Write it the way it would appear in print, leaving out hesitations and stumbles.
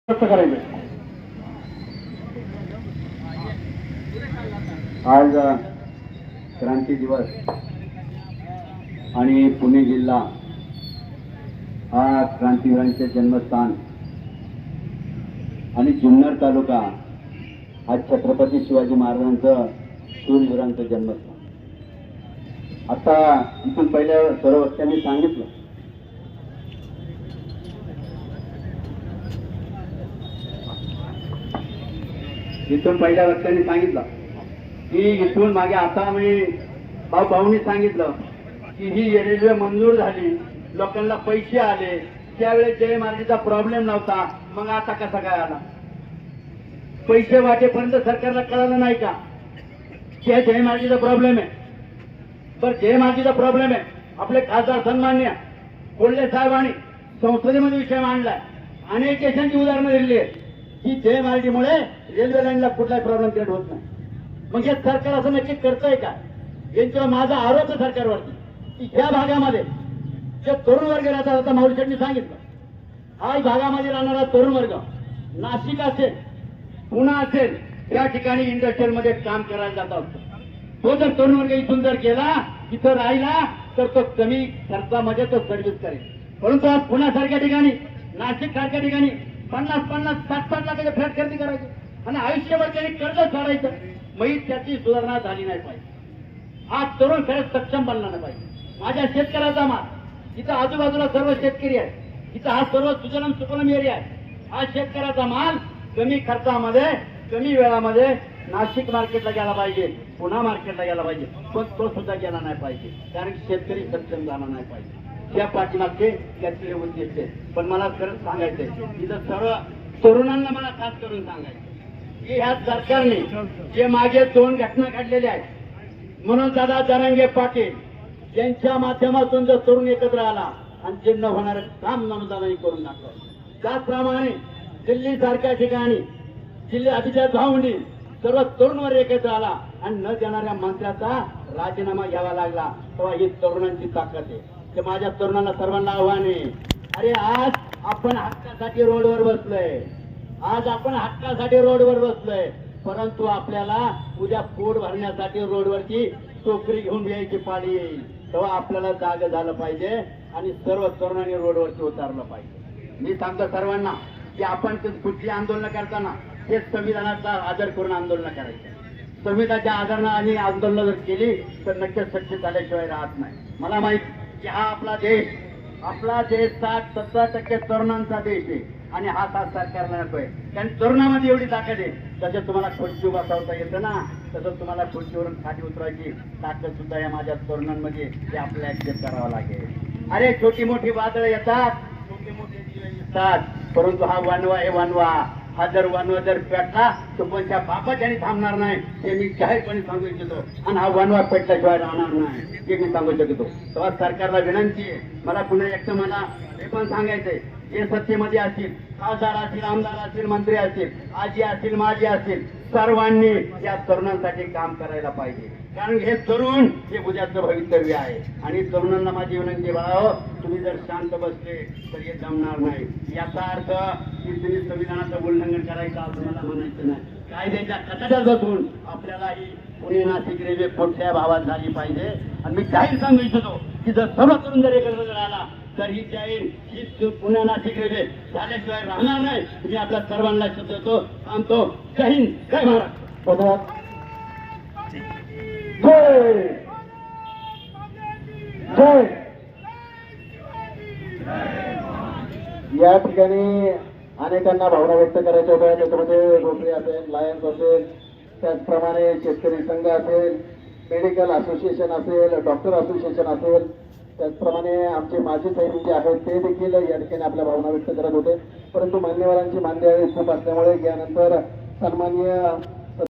करायचं आज क्रांती दिवस आणि पुणे जिल्हा हा क्रांतीवीरांचे जन्मस्थान आणि जुन्नर तालुका हा छत्रपती शिवाजी महाराजांचं शूरवीरांचं जन्मस्थान. आता इथून पहिल्या सर्व वक्त्यांनी सांगितलं की इथून मागे आता मी भाऊनी सांगितलं की ही रेल्वे मंजूर झाली, लोकांना पैसे आले, त्यावेळेस जयमार्गीचा प्रॉब्लेम नव्हता, मग आता कसा काय आला? पैसे वाटेपर्यंत सरकारला कळालं नाही का की जयमार्गीचा प्रॉब्लेम आहे? बरं, जयमार्गीचा प्रॉब्लेम आहे. आपले खासदार सन्मान्य कोल्हे साहेबांनी संसदेमध्ये विषय मांडलाय, अनेक देशांची उदाहरणं दिली आहेत की जयमार्गीमुळे रेल्वे लाईनला कुठलाही प्रॉब्लेम क्रिएट होत नाही. मग हे सरकार असं नक्की करतंय का? यांच्यावर माझा आरोप आहे सरकारवरती की ह्या भागामध्ये जे तरुण वर्ग राहतात, आता माऊली शेट्टी सांगितलं, हा भागामध्ये राहणारा तरुण वर्ग नाशिक असेल, पुणे असेल, या ठिकाणी इंडस्ट्रियल मध्ये काम करायला जात असतो. तो जर तरुण वर्ग इथून जर गेला, इथं राहिला, तर तो कमी खर्चामध्ये तो सर्व्हिस करेल. परंतु आज पुण्यासारख्या ठिकाणी, नाशिक सारख्या ठिकाणी 50-50, 60-60 लाखाच्या फ्लॅट खरेदी करायची आणि आयुष्यभर त्यांनी कर्ज फेडायचं. मग त्याची सुधारणा झाली नाही पाहिजे. हा तरुण खरंच सक्षम बनला नाही पाहिजे. माझ्या शेतकऱ्याचा माल, इथं आजूबाजूला सर्व शेतकरी आहे, इथं हा सर्व सुजलम सुफलम एरिया आहे. हा शेतकऱ्याचा माल कमी खर्चामध्ये, कमी वेळामध्ये नाशिक मार्केटला गेला पाहिजे, पुणे मार्केटला गेला पाहिजे, पण तो सुद्धा गेला नाही पाहिजे, कारण शेतकरी सक्षम झाला नाही पाहिजे. त्या पाठीमागचे त्याचे उद्देश आहे. पण मला खरंच सांगायचंय, इथं सर्व तरुणांना मला खास करून सांगायचं की ह्या सरकारने जे मागे 2 घटना घडलेल्या आहेत, म्हणून दादा जरांगे पाटील यांच्या माध्यमातून जर तरुण एकत्र आला आणि जे न होणारं काम मनोदानाने करून दाखवलं. त्याचप्रमाणे दिल्ली सारख्या ठिकाणी जिल्हे अभिजात भाऊंनी सर्व तरुणवर एकत्र आला आणि न देणाऱ्या मंत्र्याचा राजीनामा घ्यावा लागला. तेव्हा ही तरुणांची ताकद आहे. ते माझ्या तरुणांना सर्वांना आव्हान आहे, अरे आज आपण हक्कासाठी रोडवर बसलोय, परंतु आपल्याला उद्या पोट भरण्यासाठी रोडवरची टोकरी घेऊन यायची पाळी येईल. तेव्हा आपल्याला जाग झालं पाहिजे आणि सर्व तरुणांनी रोडवरती उतरलं पाहिजे. मी सांगतो सर्वांना की आपण कुठली आंदोलन करताना हे संविधानाचा आदर करून आंदोलन करायचं. संविधानाच्या आदरणा आणि आंदोलन जर केली तर नक्कीच सक्सेस झाल्याशिवाय राहत नाही. मला माहित की हा आपला देश 60-70% तरुणांचा देश आहे आणि हा साथ सरकारला नकोय, कारण तरुणामध्ये एवढी ताकद आहे. तसं तुम्हाला खुर्ची बसवता येतं ना, तसं तुम्हाला खुर्चीवरून खाली उतरायची ताकद सुद्धा या माझ्या तरुणांमध्ये ते आपल्याला ऍक्सेप्ट करावं लागेल. अरे छोटी मोठी वादळ येतात, छोटे मोठे दिवे येतात, परंतु हा वनवा आहे, वनवा हा जर वनवा जर पेटला तर कोणत्या बापाच्याने थांबणार नाही, हे मी जाहीरपणे सांगू इच्छितो. आणि हा वनवा पेटल्याशिवाय राहणार नाही, हे मी सांगू शकतो. तेव्हा सरकारला विनंती आहे, मला पुन्हा एकटं मला हे पण सांगायचंय, जे सत्तेमध्ये असतील, खासदार असतील, आमदार असतील, मंत्री असतील, आजी असतील, माजी असतील, सर्वांनी या तरुणांसाठी काम करायला पाहिजे. कारण हे तरुण हे उद्याचं भवितव्य आहे. आणि तरुणांना माझी विनंती, बाळाओ, तुम्ही जर शांत बसले तर हे जमणार नाही. याचा अर्थ की तुम्ही संविधानाचं उल्लंघन करायचं असं मला म्हणायचं नाही. कायद्याच्या कचाट्यात बसून आपल्याला ही पुणे नाशिक रेल्वे मोठ्या भावात झाली पाहिजे. आणि मी जाहीर सांगू इच्छितो की जर सर्व तरुण जर एकत्र जर आला तर ही जाहीर ही पुणे नाशिक रेल्वे झाल्याशिवाय राहणार नाही. मी आपल्या सर्वांना शब्द देतो, सांगतो. जय हिंद, जय महाराष्ट्र. जय या ठिकाणी अनेकांना भावना व्यक्त करायच्या होत्या. त्याच्यामध्ये रोटरी असेल, लायन्स असेल, त्याचप्रमाणे शेतकरी संघ असेल, मेडिकल असोसिएशन असेल, डॉक्टर असोसिएशन असेल, त्याचप्रमाणे आमचे माजी सैनिक जे आहेत ते देखील या ठिकाणी आपल्या भावना व्यक्त करत होते. परंतु मान्यवरांची मान्यवर खूप असल्यामुळे यानंतर सन्माननीय